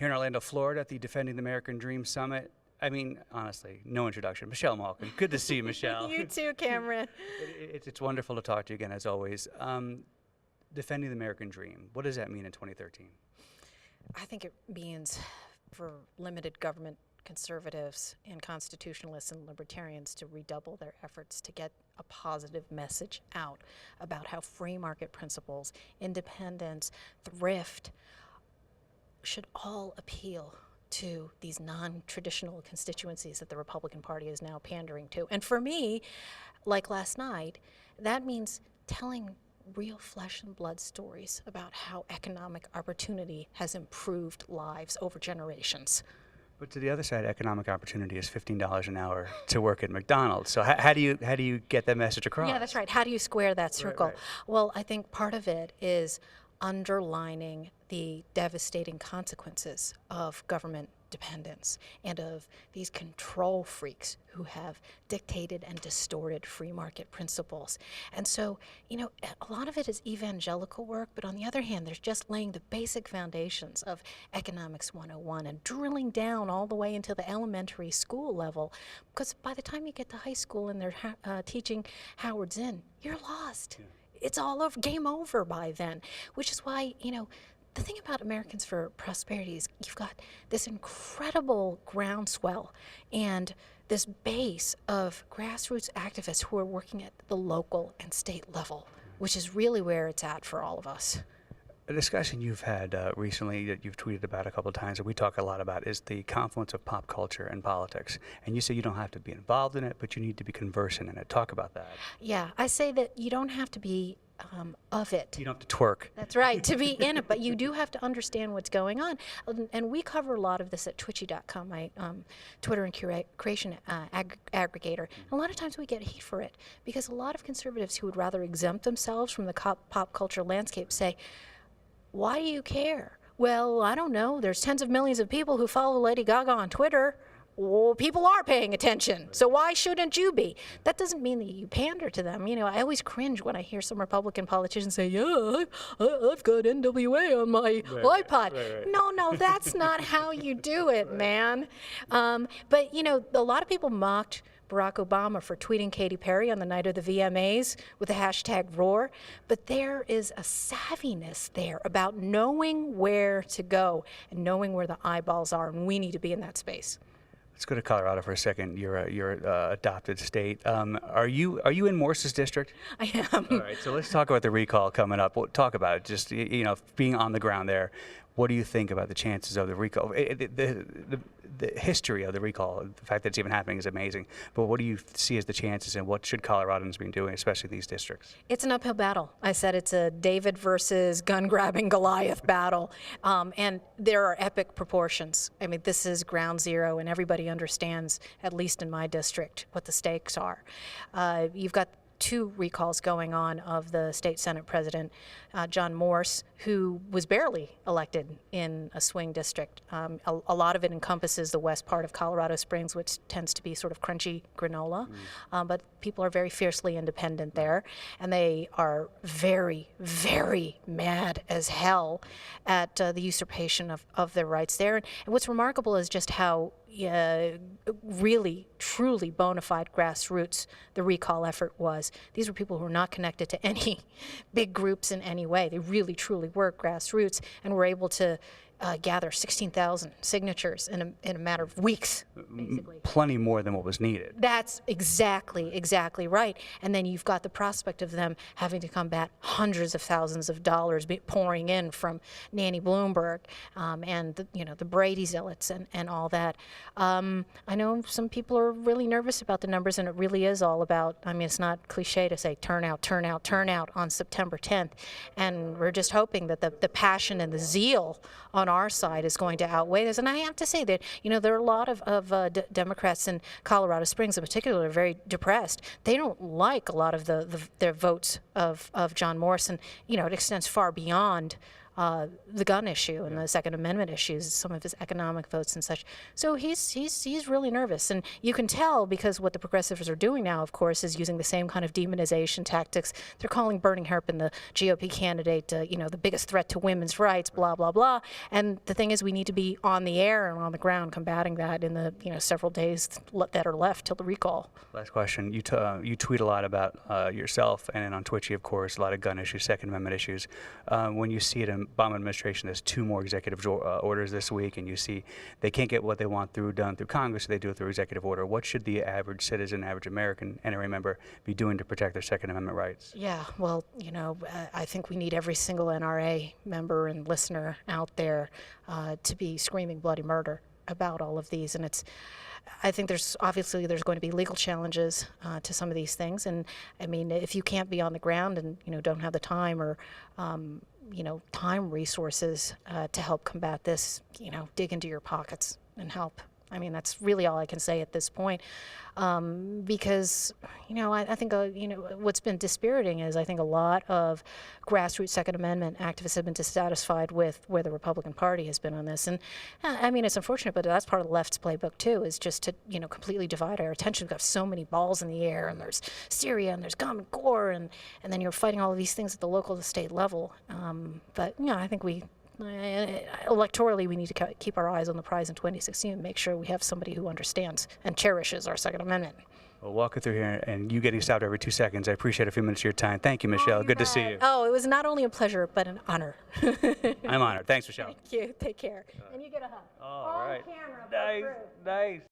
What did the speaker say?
Here in Orlando, Florida, at the Defending the American Dream Summit. I mean, honestly, no introduction. Michelle Malkin. Good to see you, Michelle. You too, Cameron. It's wonderful to talk to you again, as always. Defending the American Dream. What does that mean in 2013? I think it means for limited government conservatives and constitutionalists and libertarians to redouble their efforts to get a positive message out about how free market principles, independence, thrift should all appeal to these non-traditional constituencies that the Republican Party is now pandering to. And for me, like last night, that means telling real flesh and blood stories about how economic opportunity has improved lives over generations. But to the other side, economic opportunity is $15 an hour to work at McDonald's. So how do you get that message across? Yeah, that's right. How do you square that circle? Right. Well, I think part of it is underlining the devastating consequences of government dependence and of these control freaks who have dictated and distorted free market principles. And so, you know, a lot of it is evangelical work, but on the other hand, there's just laying the basic foundations of Economics 101 and drilling down all the way into the elementary school level, because by the time you get to high school and they're teaching Howard Zinn, you're lost. Yeah. It's all over, game over by then, which is why, you know, the thing about Americans for Prosperity is you've got this incredible groundswell and this base of grassroots activists who are working at the local and state level, which is really where it's at for all of us. A discussion you've had recently that you've tweeted about a couple of times that we talk a lot about is the confluence of pop culture and politics. And you say you don't have to be involved in it, but you need to be conversant in it. Talk about that. Yeah, I say that you don't have to be of it. You don't have to twerk. That's right, to be in it, but you do have to understand what's going on. And we cover a lot of this at twitchy.com, my Twitter and creation aggregator. And a lot of times we get heat for it because a lot of conservatives who would rather exempt themselves from the pop culture landscape say, why do you care? Well, I don't know. There's tens of millions of people who follow Lady Gaga on Twitter. Well, people are paying attention, so why shouldn't you be? That doesn't mean that you pander to them. You know, I always cringe when I hear some Republican politicians say, yeah, I've got NWA on my iPod. Right. No, that's not how you do it, man. But, you know, a lot of people mocked Barack Obama for tweeting Katy Perry on the night of the VMAs with the hashtag roar, but there is a savviness there about knowing where to go and knowing where the eyeballs are, and we need to be in that space. Let's go to Colorado for a second. Your adopted state. Are you in Morse's district? I am. All right. So let's talk about the recall coming up. We'll talk about it. Just being on the ground there. What do you think about the chances of the recall? The history of the recall, the fact that it's even happening is amazing. But what do you see as the chances, and what should Coloradans be doing, especially these districts? It's an uphill battle. I said it's a David versus gun-grabbing Goliath battle. And there are epic proportions. I mean, this is ground zero, and everybody understands, at least in my district, what the stakes are. You've got 2 recalls going on of the state Senate president, John Morse, who was barely elected in a swing district. A lot of it encompasses the west part of Colorado Springs, which tends to be sort of crunchy granola. But people are very fiercely independent there, and they are very, very mad as hell at the usurpation of their rights there. And what's remarkable is just how really, truly bona fide grassroots the recall effort was. These were people who were not connected to any big groups in any way. They really, truly were grassroots and were able to gather 16,000 signatures in a matter of weeks, basically. Plenty more than what was needed. That's exactly right. And then you've got the prospect of them having to combat hundreds of thousands of dollars pouring in from Nanny Bloomberg and the Brady zealots and all that. I know some people are really nervous about the numbers, and it really is all about, I mean, it's not cliche to say turn out on September 10th. And we're just hoping that the passion and the zeal on our side is going to outweigh this. And I have to say that, there are a lot of Democrats in Colorado Springs in particular are very depressed. They don't like a lot of their votes of John Morse, and, it extends far beyond the gun issue and the Second Amendment issues, some of his economic votes and such. So he's really nervous, and you can tell because what the progressives are doing now, of course, is using the same kind of demonization tactics. They're calling Bernie Herpin, the GOP candidate, the biggest threat to women's rights, blah blah blah. And the thing is, we need to be on the air and on the ground combating that in the several days that are left till the recall. Last question. You tweet a lot about yourself, and then on Twitch, you, of course, a lot of gun issues, Second Amendment issues. When you see an Obama administration, there's 2 more executive orders this week, and you see they can't get what they want done through Congress, so they do it through executive order. What should the average citizen, average American, NRA member be doing to protect their Second Amendment rights? Yeah, well, I think we need every single NRA member and listener out there to be screaming bloody murder about all of these, and I think there's going to be legal challenges to some of these things, and I mean, if you can't be on the ground and don't have the time or time resources to help combat this, dig into your pockets and help. I mean, that's really all I can say at this point, because I think what's been dispiriting is I think a lot of grassroots Second Amendment activists have been dissatisfied with where the Republican Party has been on this, and I mean it's unfortunate, but that's part of the left's playbook too, is just to completely divide our attention. We've got so many balls in the air, and there's Syria, and there's Common Core, and then you're fighting all of these things at the local to state level. But I think electorally, we need to keep our eyes on the prize in 2016 and make sure we have somebody who understands and cherishes our Second Amendment. Well, walking through here and you getting stopped every 2 seconds, I appreciate a few minutes of your time. Thank you, Michelle. Good to see you. Oh, it was not only a pleasure, but an honor. I'm honored. Thanks, Michelle. Thank you. Take care. And you get a hug. All right. On camera. Nice.